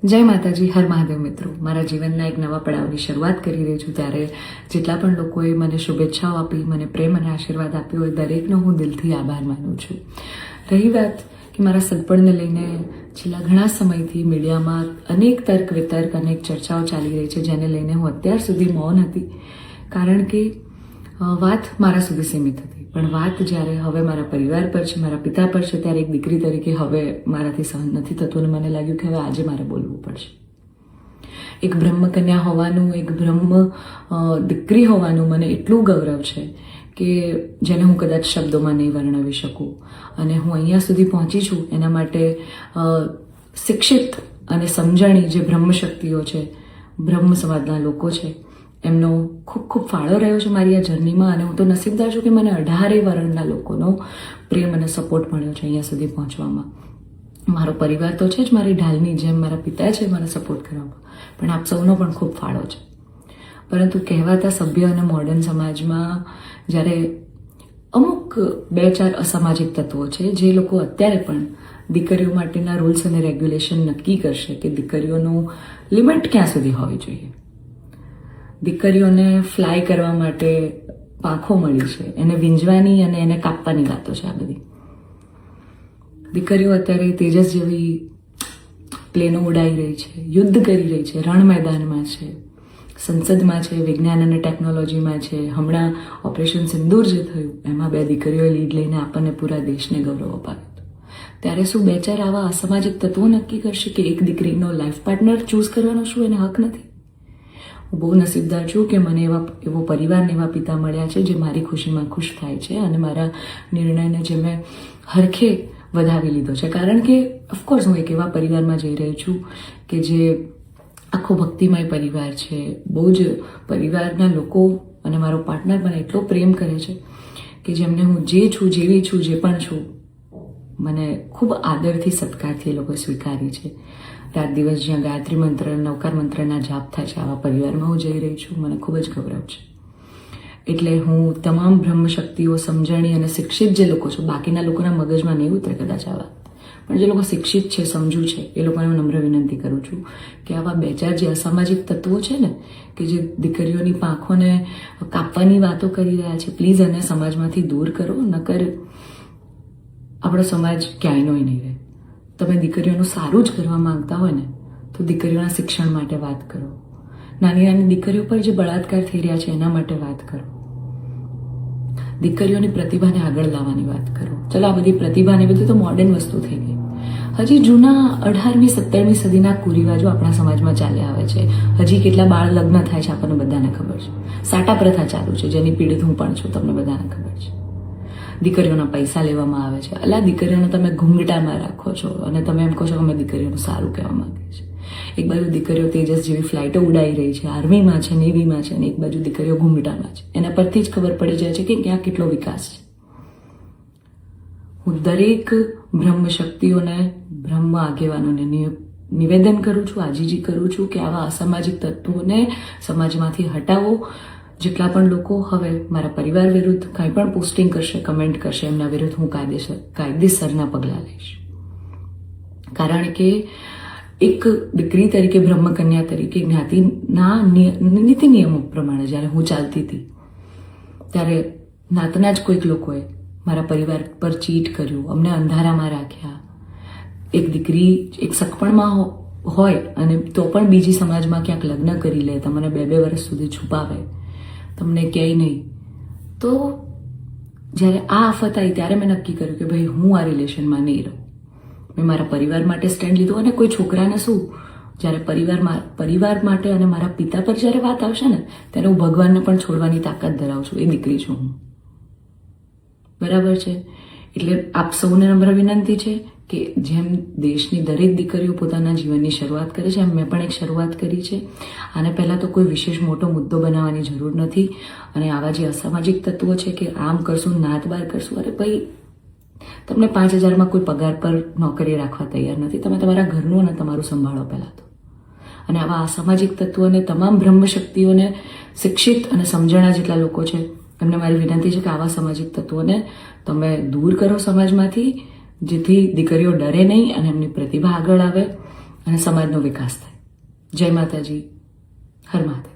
જય માતાજી, હર મહાદેવ મિત્રો. મારા જીવનના એક નવા પડાવની શરૂઆત કરી રહી છું ત્યારે જેટલા પણ લોકોએ મને શુભેચ્છાઓ આપી, મને પ્રેમ અને આશીર્વાદ આપ્યો હોય, દરેકનો હું દિલથી આભાર માનું છું. રહી વાત કે મારા સગપણને લઈને છેલ્લા ઘણા સમયથી મીડિયામાં અનેક તર્ક વિતર્ક, અનેક ચર્ચાઓ ચાલી રહી છે, જેને લઈને હું અત્યાર સુધી મૌન હતી, કારણ કે વાત મારા સુધી સીમિત હતી. પણ વાત જ્યારે હવે મારા પરિવાર પર છે, મારા પિતા પર છે, ત્યારે એક દીકરી તરીકે હવે મારાથી સહન નથી થતું અને મને લાગ્યું કે હવે આજે મારે બોલવું પડશે. એક બ્રહ્મકન્યા હોવાનું, એક બ્રહ્મ દીકરી હોવાનું મને એટલું ગૌરવ છે કે જેને હું કદાચ શબ્દોમાં નહીં વર્ણવી શકું. અને હું અહીંયા સુધી પહોંચી છું એના માટે શિક્ષિત અને સમજણી જે બ્રહ્મશક્તિઓ છે, બ્રહ્મ સમાજના લોકો છે, એમનો ખૂબ ખૂબ ફાળો રહ્યો છે મારી આ જર્નીમાં. અને હું તો નસીબદાર છું કે મને 18 વર્ણના લોકોનો પ્રેમ અને સપોર્ટ મળ્યો છે અહીંયા સુધી પહોંચવામાં. મારો પરિવાર તો છે જ, મારી ઢાલની જેમ મારા પિતા છે મને સપોર્ટ કરવામાં, પણ આપ સૌનો પણ ખૂબ ફાળો છે. પરંતુ કહેવાતા સભ્ય અને મોડર્ન સમાજમાં જ્યારે અમુક 2-4 અસામાજિક તત્વો છે જે લોકો અત્યારે પણ દીકરીઓ માટેના રૂલ્સ અને રેગ્યુલેશન નક્કી કરશે કે દીકરીઓનું લિમિટ ક્યાં સુધી હોવી જોઈએ, દીકરીઓને ફ્લાય કરવા માટે પાંખો મળી છે, એને વીંજવાની અને એને કાપવાની વાતો છે. આ બધી દીકરીઓ અત્યારે તેજસ જેવી પ્લેનો ઉડાઈ રહી છે, યુદ્ધ કરી રહી છે, રણ મેદાનમાં છે, સંસદમાં છે, વિજ્ઞાન અને ટેકનોલોજીમાં છે. હમણાં ઓપરેશન સિંદૂર જે થયું એમાં 2 દીકરીઓએ લીડ લઈને આપણને પૂરા દેશને ગૌરવ અપાવ્યું હતું. ત્યારે શું 2-4 આવા અસામાજિક તત્વો નક્કી કરશે કે એક દીકરીનો લાઈફ પાર્ટનર ચૂઝ કરવાનો શું એને હક નથી? હું બહુ નસીબદાર છું કે મને એવો પરિવાર, એવા પિતા મળ્યા છે જે મારી ખુશીમાં ખુશ થાય છે અને મારા નિર્ણયને જે મેં હરખે વધાવી લીધો છે. કારણ કે ઓફકોર્સ હું એક એવા પરિવારમાં જઈ રહી છું કે જે આખો ભક્તિમય પરિવાર છે. બહુ જ પરિવારના લોકો અને મારો પાર્ટનર મને એટલો પ્રેમ કરે છે કે જેમને હું જે છું, જેવી છું, જે પણ છું, મને ખૂબ આદરથી, સત્કારથી એ લોકોએ સ્વીકારી છે. રાત દિવસ જ્યાં ગાયત્રી મંત્ર, નવકાર મંત્રના જાપ થાય છે, આવા પરિવારમાં હું જઈ રહી છું. મને ખૂબ જ ગૌરવ છે. એટલે હું તમામ બ્રહ્મશક્તિઓ, સમજણી અને શિક્ષિત જે લોકો છે, બાકીના લોકોના મગજમાં નહીં ઉતરે કદાચ આ વાત, પણ જે લોકો શિક્ષિત છે, સમજુ છે, એ લોકોને હું નમ્ર વિનંતી કરું છું કે આવા 2-4 જે અસામાજિક તત્વો છે ને, કે જે દીકરીઓની પાંખોને કાપવાની વાતો કરી રહ્યા છે, પ્લીઝ એને સમાજમાંથી દૂર કરો. નકર આપણો સમાજ ક્યાંયનો નહીં રહે. તમે દીકરીઓનું સારું જ કરવા માંગતા હોય ને તો દીકરીઓના શિક્ષણ માટે વાત કરો. નાની નાની દીકરીઓ પર જે બળાત્કાર થઈ રહ્યા છે એના માટે વાત કરો. દીકરીઓની પ્રતિભાને આગળ લાવવાની વાત કરો. ચલો, આ બધી પ્રતિભાને બધી તો મોડર્ન વસ્તુ થઈ ગઈ. હજી જૂના 18મી 17મી સદીના કુરિવાજો આપણા સમાજમાં ચાલ્યા આવે છે. હજી કેટલા બાળ લગ્ન થાય છે આપણને બધાને ખબર છે. સાટા પ્રથા ચાલુ છે જેની પીડિત હું પણ છું, તમને બધાને ખબર છે. દીકરીઓના પૈસા લેવામાં આવે છે. અલા, દીકરીઓને તમે ઘૂંઘટામાં રાખો છો અને તમે એમ કહો છો કે અમે દીકરીઓનું સારું કહેવા માંગીએ છીએ. એક બાજુ દીકરીઓ તેજસ જેવી ફ્લાઇટો ઉડાઈ રહી છે, આર્મીમાં છે, નેવીમાં છે, અને એક બાજુ દીકરીઓ ઘૂંઘટામાં છે. એના પરથી જ ખબર પડી જાય છે કે ક્યાં કેટલો વિકાસ છે. હું દરેક બ્રહ્મ શક્તિઓને, બ્રહ્મ આગેવાનોને નિવેદન કરું છું, આજીજી કરું છું કે આવા અસામાજિક તત્વોને સમાજમાંથી હટાવો. જેટલા પણ લોકો હવે મારા પરિવાર વિરુદ્ધ કંઈ પણ પોસ્ટિંગ કરશે, કમેન્ટ કરશે, એમના વિરુદ્ધ હું કાયદેસરના પગલાં લઈશ. કારણ કે એક દીકરી તરીકે, બ્રહ્મકન્યા તરીકે, જ્ઞાતિના નીતિ નિયમો પ્રમાણે જ્યારે હું ચાલતી હતી ત્યારે નાતના જ કોઈક લોકોએ મારા પરિવાર પર ચીટ કર્યું, અમને અંધારામાં રાખ્યા. એક દીકરી એક સગપણમાં હોય અને તો પણ બીજી સમાજમાં ક્યાંક લગ્ન કરી લે, તમને 2-2 વર્ષ સુધી છુપાવે, તમને ક્યાંય નહીં. તો જ્યારે આ આફત આવી ત્યારે મેં નક્કી કર્યું કે ભાઈ હું આ રિલેશનમાં નહીં રહું. મેં મારા પરિવાર માટે સ્ટેન્ડ લીધું. અને કોઈ છોકરાને શું, જ્યારે પરિવાર માટે અને મારા પિતા પર જ્યારે વાત આવશે ને ત્યારે હું ભગવાનને પણ છોડવાની તાકાત ધરાવું છું. એ દીકરી છું હું, બરાબર છે? એટલે આપ સૌને નમ્ર વિનંતી છે કે જેમ દેશની દરેક દીકરીઓ પોતાના જીવનની શરૂઆત કરે છે, એમ મેં પણ એક શરૂઆત કરી છે. આને પહેલાં તો કોઈ વિશેષ મોટો મુદ્દો બનાવવાની જરૂર નથી. અને આવા જે અસામાજિક તત્વો છે કે આમ કરશું, નાત બાર કરશું, અરે ભાઈ, તમને 5,000માં કોઈ પગાર પર નોકરી રાખવા તૈયાર નથી. તમે તમારા ઘરનું અને તમારું સંભાળો પહેલાં તો. અને આવા અસામાજિક તત્વોને, તમામ બ્રહ્મશક્તિઓને, શિક્ષિત અને સમજણા જેટલા લોકો છે એમને મારી વિનંતી છે કે આવા સામાજિક તત્વોને તમે દૂર કરો સમાજમાંથી, જેથી દીકરીઓ ડરે નહીં અને એમની પ્રતિભા આગળ આવે અને સમાજનો વિકાસ થાય. જય માતાજી, હર મહાદેવ.